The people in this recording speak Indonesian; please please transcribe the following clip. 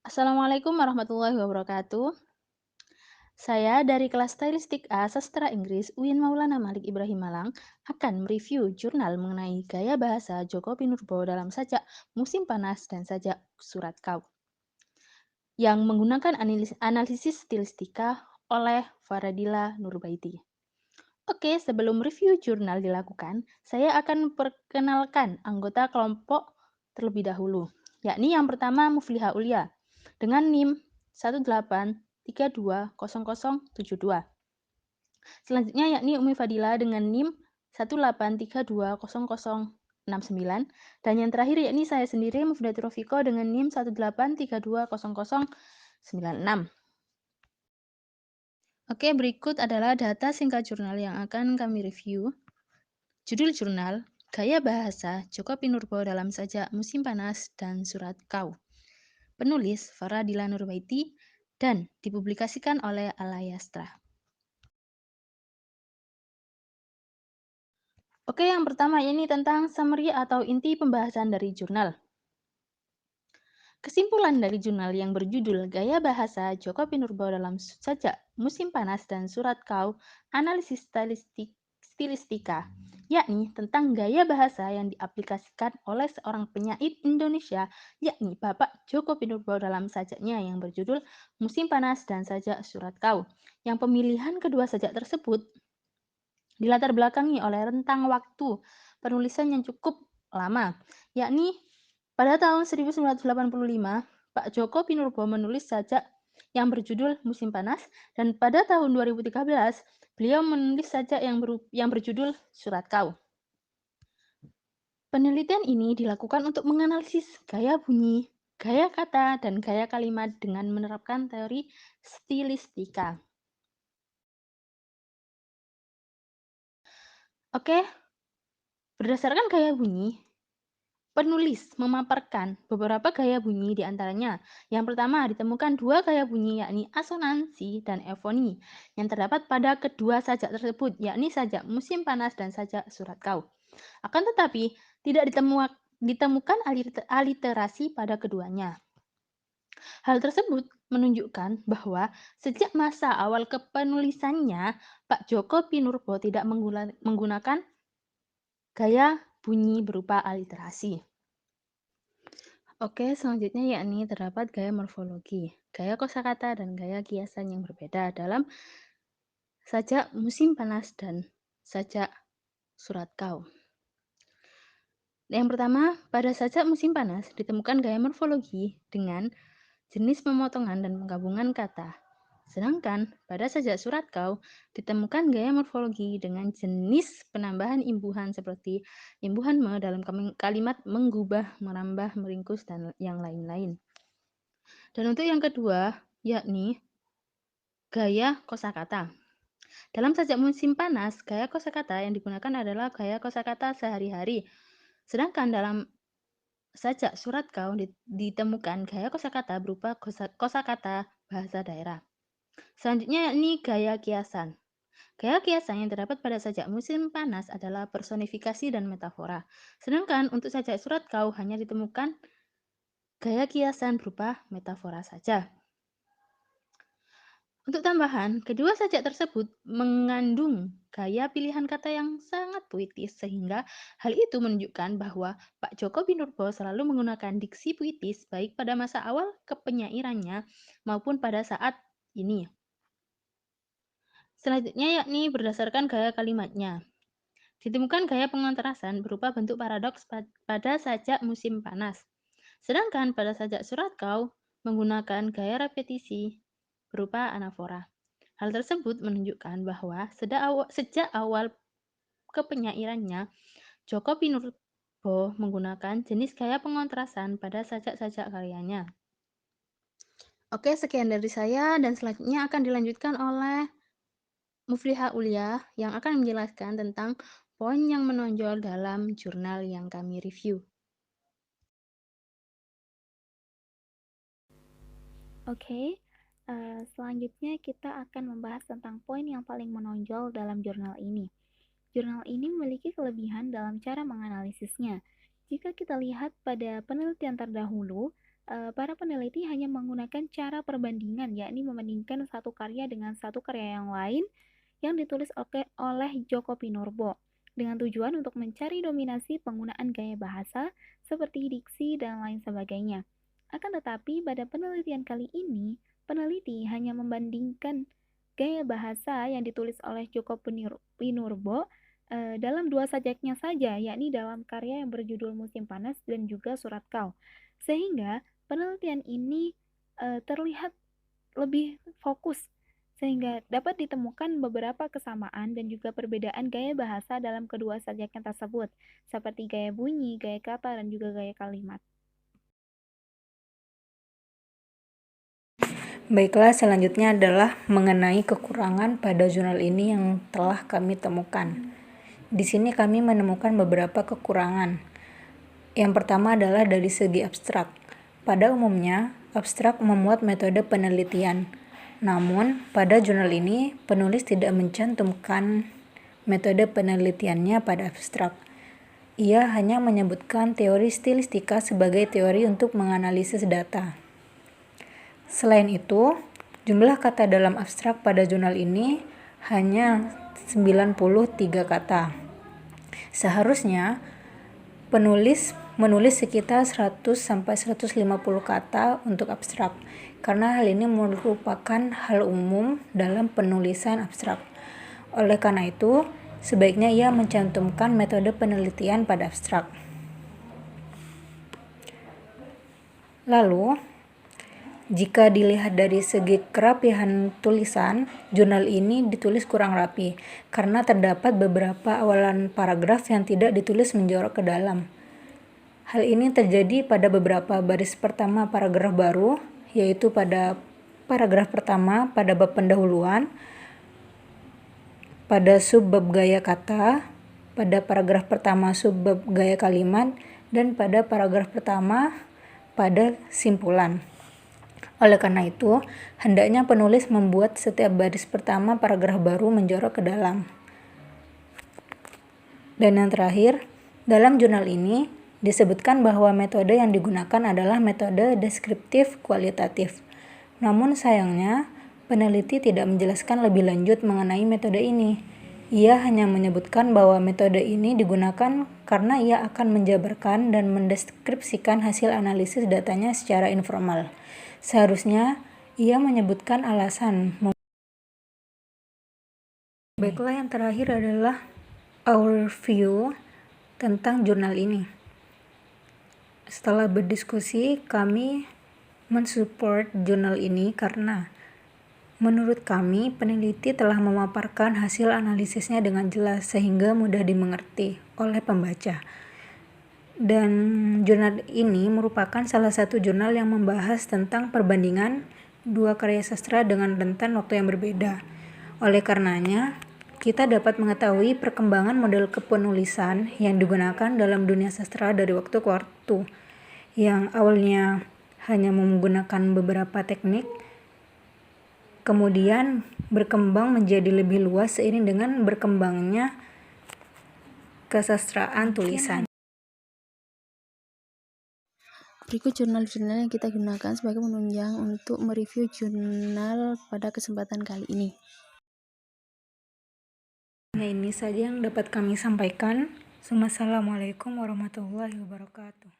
Assalamualaikum warahmatullahi wabarakatuh. Saya dari kelas Stylistik A Sastra Inggris UIN Maulana Malik Ibrahim Malang akan mereview jurnal mengenai gaya bahasa Joko Pinurbo dalam sajak musim panas dan sajak surat kau yang menggunakan analisis stilistika oleh Faradila Nurbaiti. Oke, sebelum review jurnal dilakukan, saya akan perkenalkan anggota kelompok terlebih dahulu, yakni yang pertama Mufliha Ulia dengan NIM 183200072. Selanjutnya yakni Umi Fadila dengan NIM 183200069 dan yang terakhir yakni saya sendiri Mufdatur Rofiko dengan NIM 183200096. Oke, berikut adalah data singkat jurnal yang akan kami review. Judul jurnal, Gaya Bahasa Joko Pinurbo dalam Sajak Musim Panas dan Surat Kau. Penulis Faradila Nurbaiti dan dipublikasikan oleh Alayastra. Oke, yang pertama ini tentang summary atau inti pembahasan dari jurnal. Kesimpulan dari jurnal yang berjudul Gaya Bahasa Joko Pinurbo dalam Sajak Musim Panas dan Surat Kau, Analisis Stilistika, yakni tentang gaya bahasa yang diaplikasikan oleh seorang penyair Indonesia, yakni Bapak Joko Pinurbo dalam sajaknya yang berjudul Musim Panas dan Sajak Surat Kau, yang pemilihan kedua sajak tersebut dilatar belakangi oleh rentang waktu penulisan yang cukup lama, yakni pada tahun 1985, Pak Joko Pinurbo menulis sajak yang berjudul Musim Panas dan pada tahun 2013 beliau menulis sajak yang berjudul Surat Kau. Penelitian ini dilakukan untuk menganalisis gaya bunyi, gaya kata, dan gaya kalimat dengan menerapkan teori stilistika. Oke, berdasarkan gaya bunyi, penulis memaparkan beberapa gaya bunyi di antaranya. Yang pertama, ditemukan dua gaya bunyi yakni asonansi dan evoni yang terdapat pada kedua sajak tersebut, yakni sajak musim panas dan sajak surat kau. Akan tetapi, tidak ditemukan aliterasi pada keduanya. Hal tersebut menunjukkan bahwa sejak masa awal kepenulisannya, Pak Joko Pinurbo tidak menggunakan gaya bunyi berupa aliterasi. Oke, selanjutnya yakni terdapat gaya morfologi, gaya kosakata, dan gaya kiasan yang berbeda dalam sajak musim panas dan sajak surat kau. Yang pertama, pada sajak musim panas ditemukan gaya morfologi dengan jenis pemotongan dan penggabungan kata. Sedangkan pada sajak surat kau ditemukan gaya morfologi dengan jenis penambahan imbuhan seperti imbuhan me dalam kalimat menggubah, merambah, meringkus, dan yang lain-lain. Dan untuk yang kedua, yakni gaya kosakata. Dalam sajak musim panas, gaya kosakata yang digunakan adalah gaya kosakata sehari-hari. Sedangkan dalam sajak surat kau ditemukan gaya kosakata berupa kosakata bahasa daerah. Selanjutnya yakni gaya kiasan. Gaya kiasan yang terdapat pada sajak musim panas adalah personifikasi dan metafora. Sedangkan untuk sajak surat kau hanya ditemukan gaya kiasan berupa metafora saja. Untuk tambahan, kedua sajak tersebut mengandung gaya pilihan kata yang sangat puitis sehingga hal itu menunjukkan bahwa Pak Joko Pinurbo selalu menggunakan diksi puitis baik pada masa awal kepenyairannya maupun pada saat ini. Selanjutnya yakni berdasarkan gaya kalimatnya. Ditemukan gaya pengontrasan berupa bentuk paradoks pada sajak musim panas. Sedangkan pada sajak surat kau menggunakan gaya repetisi berupa anafora. Hal tersebut menunjukkan bahwa sejak awal kepenyairannya, Joko Pinurbo menggunakan jenis gaya pengontrasan pada sajak-sajak karyanya. Oke, sekian dari saya dan selanjutnya akan dilanjutkan oleh Mufliha Ulia yang akan menjelaskan tentang poin yang menonjol dalam jurnal yang kami review. Oke, selanjutnya kita akan membahas tentang poin yang paling menonjol dalam jurnal ini. Jurnal ini memiliki kelebihan dalam cara menganalisisnya. Jika kita lihat pada penelitian terdahulu, para peneliti hanya menggunakan cara perbandingan, yakni membandingkan satu karya dengan satu karya yang lain yang ditulis oleh Joko Pinurbo dengan tujuan untuk mencari dominasi penggunaan gaya bahasa seperti diksi dan lain sebagainya. Akan tetapi, pada penelitian kali ini, peneliti hanya membandingkan gaya bahasa yang ditulis oleh Joko Pinurbo dalam dua sajaknya saja, yakni dalam karya yang berjudul Musim Panas dan juga Surat Kau. Sehingga penelitian ini terlihat lebih fokus sehingga dapat ditemukan beberapa kesamaan dan juga perbedaan gaya bahasa dalam kedua sajaknya tersebut, seperti gaya bunyi, gaya kata, dan juga gaya kalimat. Baiklah, selanjutnya adalah mengenai kekurangan pada jurnal ini yang telah kami temukan. Di sini kami menemukan beberapa kekurangan. Yang pertama adalah dari segi abstrak. Pada umumnya, abstrak memuat metode penelitian. Namun, pada jurnal ini, penulis tidak mencantumkan metode penelitiannya pada abstrak. Ia hanya menyebutkan teori stilistika sebagai teori untuk menganalisis data. Selain itu, jumlah kata dalam abstrak pada jurnal ini hanya 93 kata. Seharusnya penulis menulis sekitar 100-150 kata untuk abstrak, karena hal ini merupakan hal umum dalam penulisan abstrak. Oleh karena itu, sebaiknya ia mencantumkan metode penelitian pada abstrak. Lalu, jika dilihat dari segi kerapihan tulisan, jurnal ini ditulis kurang rapi karena terdapat beberapa awalan paragraf yang tidak ditulis menjorok ke dalam. Hal ini terjadi pada beberapa baris pertama paragraf baru, yaitu pada paragraf pertama pada bab pendahuluan, pada subbab gaya kata, pada paragraf pertama subbab gaya kalimat, dan pada paragraf pertama pada simpulan. Oleh karena itu, hendaknya penulis membuat setiap baris pertama paragraf baru menjorok ke dalam. Dan yang terakhir, dalam jurnal ini disebutkan bahwa metode yang digunakan adalah metode deskriptif kualitatif. Namun sayangnya, peneliti tidak menjelaskan lebih lanjut mengenai metode ini. Ia hanya menyebutkan bahwa metode ini digunakan karena ia akan menjabarkan dan mendeskripsikan hasil analisis datanya secara informal. Seharusnya ia menyebutkan alasan. Baiklah, yang terakhir adalah our view tentang jurnal ini. Setelah berdiskusi, kami mensupport jurnal ini karena menurut kami peneliti telah memaparkan hasil analisisnya dengan jelas sehingga mudah dimengerti oleh pembaca. Dan jurnal ini merupakan salah satu jurnal yang membahas tentang perbandingan dua karya sastra dengan rentan waktu yang berbeda. Oleh karenanya, kita dapat mengetahui perkembangan model kepenulisan yang digunakan dalam dunia sastra dari waktu ke waktu, yang awalnya hanya menggunakan beberapa teknik, kemudian berkembang menjadi lebih luas seiring dengan berkembangnya kesastraan tulisan. Berikut jurnal-jurnal yang kita gunakan sebagai penunjang untuk mereview jurnal pada kesempatan kali ini. Nah, ini saja yang dapat kami sampaikan. Wassalamualaikum warahmatullahi wabarakatuh.